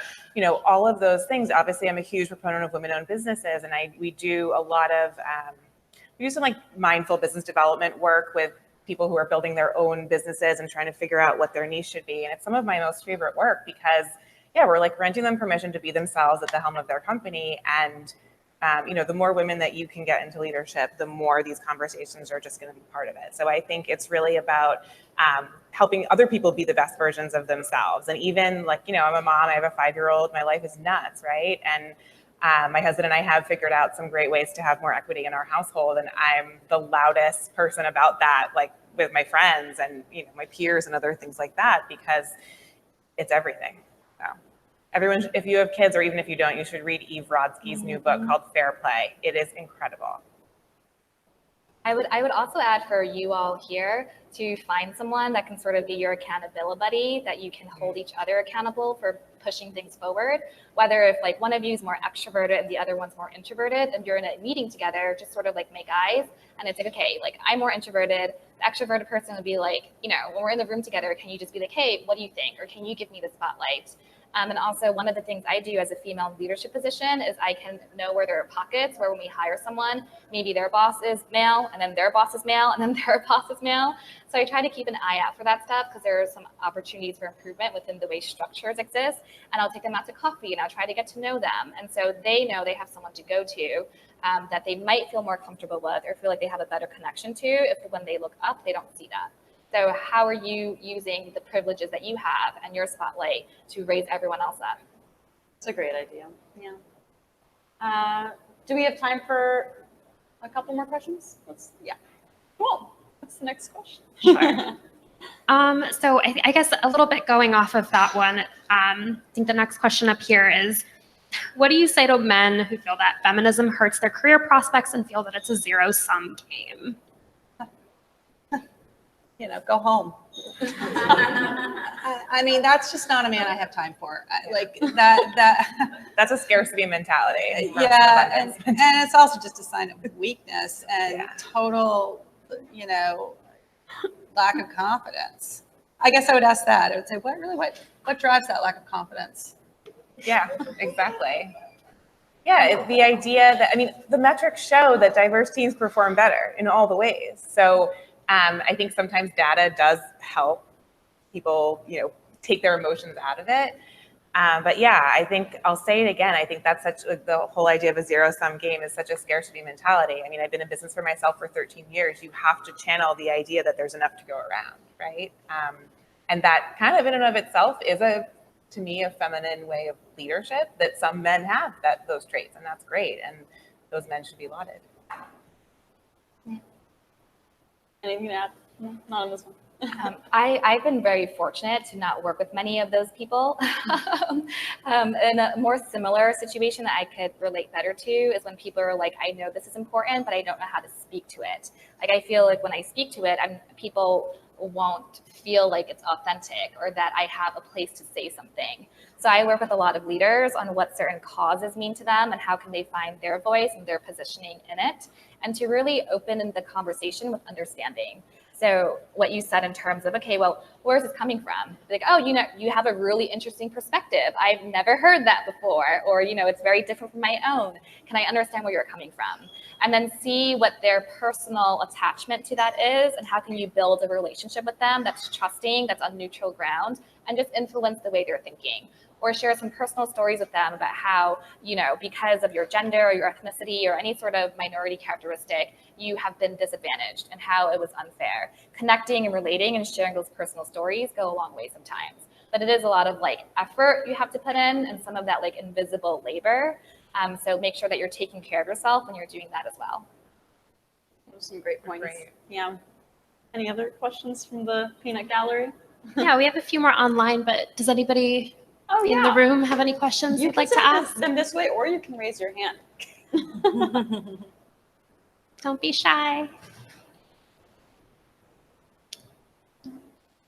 Speaker 1: all of those things. Obviously, I'm a huge proponent of women-owned businesses, and we do a lot of, we do some like mindful business development work with people who are building their own businesses and trying to figure out what their niche should be. And it's some of my most favorite work because, we're like granting them permission to be themselves at the helm of their company. And the more women that you can get into leadership, the more these conversations are just going to be part of it. So I think it's really about helping other people be the best versions of themselves. And even like, I'm a mom, I have a 5-year-old, my life is nuts, right? And my husband and I have figured out some great ways to have more equity in our household. And I'm the loudest person about that, like with my friends and, my peers and other things like that, because it's everything. So everyone, if you have kids or even if you don't, you should read Eve Rodsky's new book called Fair Play. It is incredible.
Speaker 3: I would also add for you all here to find someone that can sort of be your accountability buddy, that you can hold each other accountable for pushing things forward. Whether if like one of you is more extroverted and the other one's more introverted, and you're in a meeting together, just sort of like make eyes, and it's like, okay, like I'm more introverted. The extroverted person would be like, when we're in the room together, can you just be like, hey, what do you think? Or can you give me the spotlight? And also one of the things I do as a female leadership position is I can know where there are pockets where when we hire someone, maybe their boss is male and then their boss is male and then their boss is male. So I try to keep an eye out for that stuff because there are some opportunities for improvement within the way structures exist. And I'll take them out to coffee and I'll try to get to know them. And so they know they have someone to go to that they might feel more comfortable with or feel like they have a better connection to if when they look up, they don't see that. So how are you using the privileges that you have and your spotlight to raise everyone else up?
Speaker 2: It's a great idea. Yeah. Do we have time for a couple more questions? Cool. What's the next question?
Speaker 5: Sure. So I guess a little bit going off of that one, I think the next question up here is, what do you say to men who feel that feminism hurts their career prospects and feel that it's a zero-sum game?
Speaker 4: go home. I mean, that's just not a man I have time for. Like that.
Speaker 1: That's a scarcity mentality.
Speaker 4: Yeah, and it's also just a sign of weakness and total, lack of confidence. I guess I would ask that. I would say, what drives that lack of confidence?
Speaker 1: Yeah, exactly. Yeah, the idea that, the metrics show that diverse teams perform better in all the ways. So I think sometimes data does help people, take their emotions out of it. But yeah, I think I'll say it again. I think that's the whole idea of a zero-sum game is such a scarcity mentality. I've been in business for myself for 13 years. You have to channel the idea that there's enough to go around, right? And that kind of in and of itself is to me, a feminine way of leadership that some men have those traits, and that's great. And those men should be lauded.
Speaker 2: Anything to add? No, not on this one.
Speaker 3: I've been very fortunate to not work with many of those people. In a more similar situation that I could relate better to is when people are like, I know this is important, but I don't know how to speak to it. Like, I feel like when I speak to it, people won't feel like it's authentic or that I have a place to say something. So I work with a lot of leaders on what certain causes mean to them and how can they find their voice and their positioning in it, and to really open the conversation with understanding. So what you said in terms of, okay, well, where is this coming from? Like, oh, you have a really interesting perspective. I've never heard that before, or, it's very different from my own. Can I understand where you're coming from? And then see what their personal attachment to that is, and how can you build a relationship with them that's trusting, that's on neutral ground, and just influence the way they're thinking. Or share some personal stories with them about how, because of your gender or your ethnicity or any sort of minority characteristic, you have been disadvantaged and how it was unfair. Connecting and relating and sharing those personal stories go a long way sometimes. But it is a lot of effort you have to put in and some of that invisible labor. So make sure that you're taking care of yourself when you're doing that as well.
Speaker 2: Those are some great points. Great. Yeah. Any other questions from the peanut gallery?
Speaker 5: Yeah, we have a few more online, but does anybody in the room have any questions you'd like to ask?
Speaker 2: Them this way, or you can raise your hand.
Speaker 5: Don't be shy.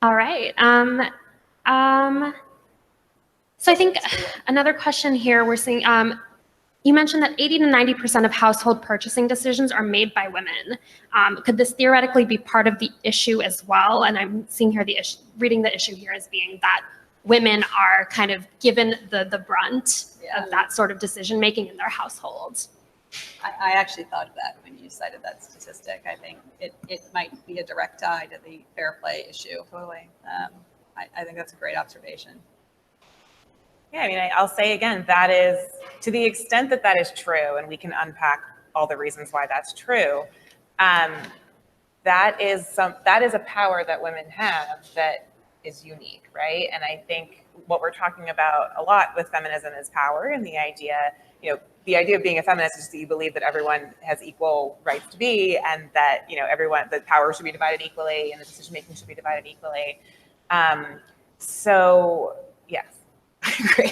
Speaker 5: All right. So I think another question here, we're seeing, you mentioned that 80 to 90% of household purchasing decisions are made by women. Could this theoretically be part of the issue as well? And I'm seeing here reading the issue here as being that women are kind of given the brunt of that sort of decision making in their households.
Speaker 4: I actually thought of that when you cited that statistic. I think it might be a direct tie to the fair play issue.
Speaker 1: Totally.
Speaker 4: I think that's a great observation.
Speaker 1: Yeah, I'll say again, that is, to the extent that is true, and we can unpack all the reasons why that's true, that is a power that women have that is unique, right? And I think what we're talking about a lot with feminism is power, and the idea of being a feminist is that you believe that everyone has equal rights to be, and that the power should be divided equally, and the decision making should be divided equally. So yes, I agree.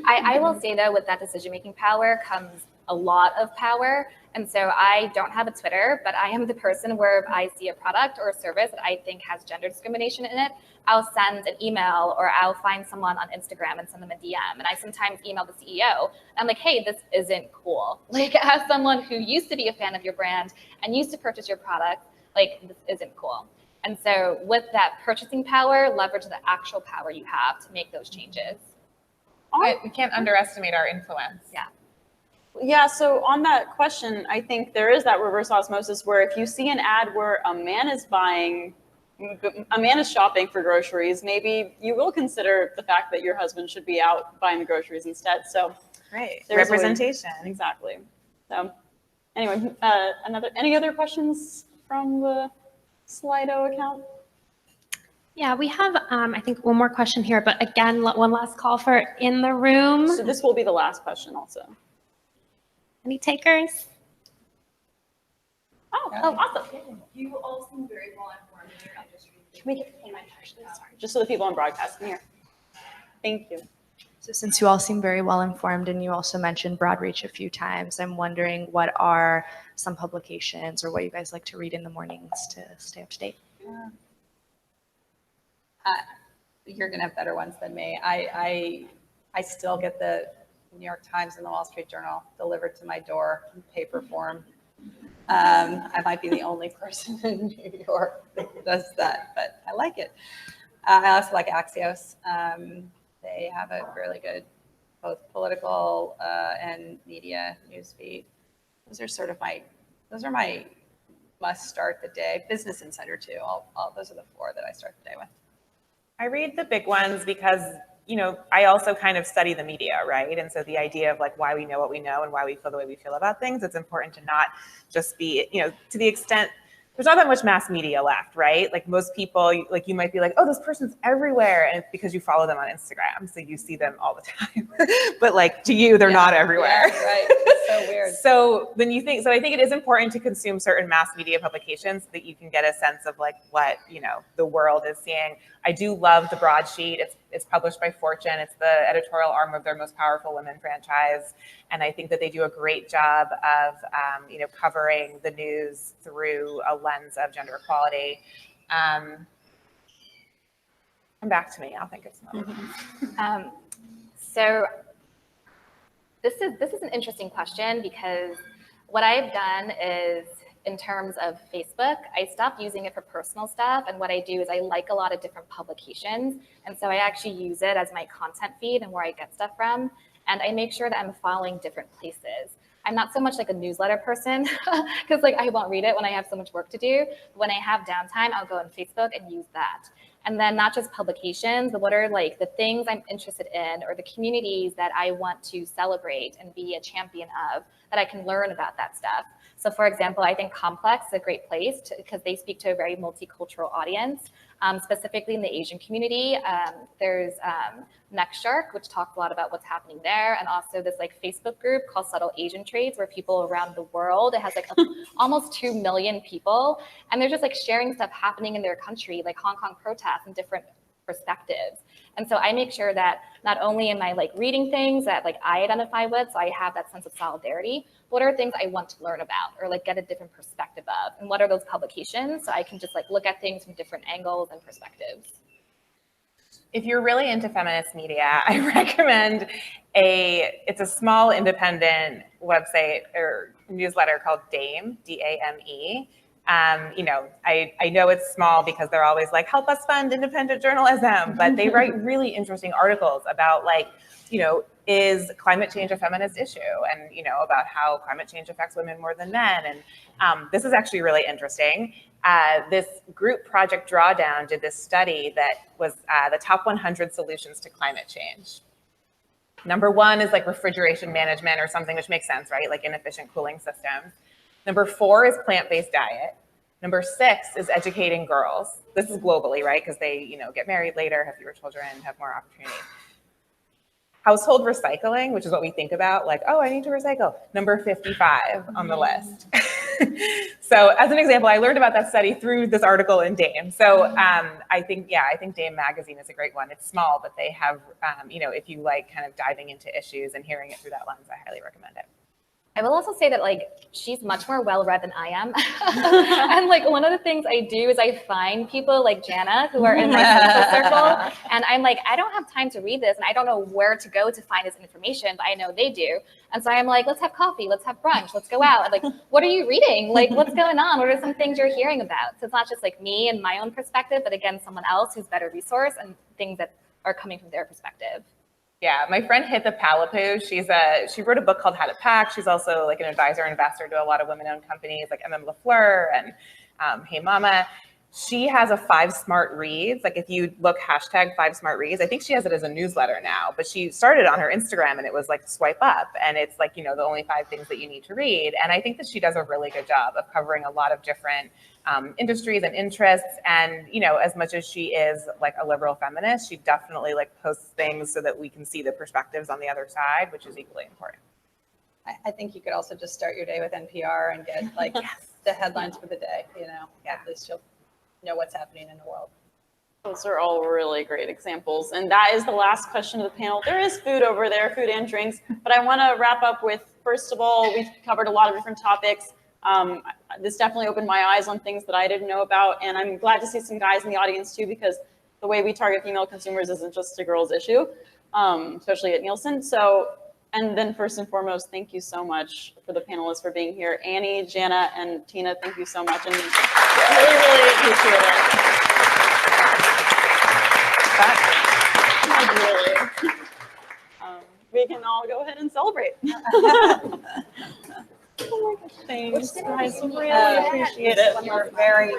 Speaker 3: I will say though, with that decision making power comes a lot of power. And so I don't have a Twitter, but I am the person where if I see a product or a service that I think has gender discrimination in it, I'll send an email or I'll find someone on Instagram and send them a DM. And I sometimes email the CEO. And I'm like, hey, this isn't cool. As someone who used to be a fan of your brand and used to purchase your product, this isn't cool. And so with that purchasing power, leverage the actual power you have to make those changes.
Speaker 1: We can't underestimate our influence.
Speaker 3: Yeah.
Speaker 2: Yeah, so on that question, I think there is that reverse osmosis where if you see an ad where a man is shopping for groceries, maybe you will consider the fact that your husband should be out buying the groceries instead. So
Speaker 1: right, representation.
Speaker 2: Exactly. So anyway, any other questions from the Slido account?
Speaker 5: Yeah, we have, I think, one more question here, but again, one last call for in the room.
Speaker 2: So this will be the last question also.
Speaker 5: Any takers?
Speaker 2: Oh, awesome.
Speaker 6: You all seem very well informed in your industry.
Speaker 2: Can we get the mic? Sorry, just so the people on broadcast can hear. Thank you.
Speaker 6: So since you all seem very well informed and you also mentioned broad reach a few times, I'm wondering what are some publications or what you guys like to read in the mornings to stay up to date?
Speaker 4: You're going to have better ones than me. I still get the New York Times and the Wall Street Journal delivered to my door in paper form. I might be the only person in New York that does that, but I like it. I also like Axios. They have a really good both political and media news feed. Those are my must start the day. Business Insider too. Those are the 4 that I start the day with.
Speaker 1: I read the big ones because, you know, I also kind of study the media, right? And so the idea of like why we know what we know and why we feel the way we feel about things, it's important to not just be, you know, to the extent there's not that much mass media left, right? Like most people, like you might be like, oh, this person's everywhere. And it's because you follow them on Instagram. So you see them all the time. But like to you, they're not everywhere.
Speaker 4: Yeah, right. It's so weird.
Speaker 1: So when you think, so I think it is important to consume certain mass media publications so that you can get a sense of like what, you know, the world is seeing. I do love the broadsheet. It's published by Fortune. It's the editorial arm of their Most Powerful Women franchise. And I think that they do a great job of, you know, covering the news through a lens of gender equality. Come back to me. I'll think of some other ones.
Speaker 3: So this is an interesting question because what I've done is in terms of Facebook, I stopped using it for personal stuff. And what I do is I like a lot of different publications. And so I actually use it as my content feed and where I get stuff from. And I make sure that I'm following different places. I'm not so much like a newsletter person because like I won't read it when I have so much work to do. But when I have downtime, I'll go on Facebook and use that. And then not just publications, but what are like the things I'm interested in or the communities that I want to celebrate and be a champion of that I can learn about that stuff. So for example, I think Complex is a great place because they speak to a very multicultural audience, specifically in the Asian community. There's Next Shark, which talks a lot about what's happening there. And also this like Facebook group called Subtle Asian Trades, where people around the world, it has like almost 2 million people. And they're just like sharing stuff happening in their country, like Hong Kong protests and different perspectives. And so I make sure that not only am I like reading things that like I identify with, so I have that sense of solidarity, what are things I want to learn about or like get a different perspective of? And what are those publications? So I can just like look at things from different angles and perspectives.
Speaker 1: If you're really into feminist media, I recommend it's a small independent website or newsletter called DAME, D-A-M-E. You know, I know it's small because they're always like, help us fund independent journalism, but they write really interesting articles about like, you know, is climate change a feminist issue? And, you know, about how climate change affects women more than men. And this is actually really interesting. This group, Project Drawdown, did this study that was the top 100 solutions to climate change. Number 1 is like refrigeration management or something, which makes sense, right? Like inefficient cooling systems. Number 4 is plant-based diet. Number 6 is educating girls. This is globally, right? Because they, you know, get married later, have fewer children, have more opportunities. Household recycling, which is what we think about, like, oh, I need to recycle. Number 55 on the list. So as an example, I learned about that study through this article in Dame. So I think Dame magazine is a great one. It's small, but they have, you know, if you like kind of diving into issues and hearing it through that lens, I highly recommend it.
Speaker 3: I will also say that like she's much more well-read than I am. And like one of the things I do is I find people like Janna who are in my social circle, and I'm like, I don't have time to read this and I don't know where to go to find this information, but I know they do. And so I'm like, let's have coffee, let's have brunch, let's go out. And like, what are you reading? Like, what's going on? What are some things you're hearing about? So it's not just like me and my own perspective, but again, someone else who's better resource and things that are coming from their perspective.
Speaker 1: Yeah, my friend Hitha Palapoo, she wrote a book called How to Pack. She's also like an advisor and investor to a lot of women-owned companies like MM LaFleur and Hey Mama. She has a 5 smart reads. Like if you look hashtag 5 smart reads, I think she has it as a newsletter now, but she started on her Instagram and it was like swipe up and it's like, you know, the only 5 things that you need to read. And I think that she does a really good job of covering a lot of different industries and interests. And, you know, as much as she is like a liberal feminist, she definitely like posts things so that we can see the perspectives on the other side, which is equally important.
Speaker 4: I think you could also just start your day with NPR and get like the headlines for the day, you know, at least you'll know what's happening in the world.
Speaker 2: Those are all really great examples. And that is the last question of the panel. There is food over there, food and drinks, but I want to wrap up with, first of all, we've covered a lot of different topics. This definitely opened my eyes on things that I didn't know about. And I'm glad to see some guys in the audience too, because the way we target female consumers isn't just a girls' issue, especially at Nielsen. So, and then first and foremost, thank you so much for the panelists for being here. Annie, Janna, and Tina, thank you so much. And really, really appreciate it. Really. We can all go ahead and celebrate. Oh my gosh, thanks, guys. Really appreciate it.
Speaker 4: You're very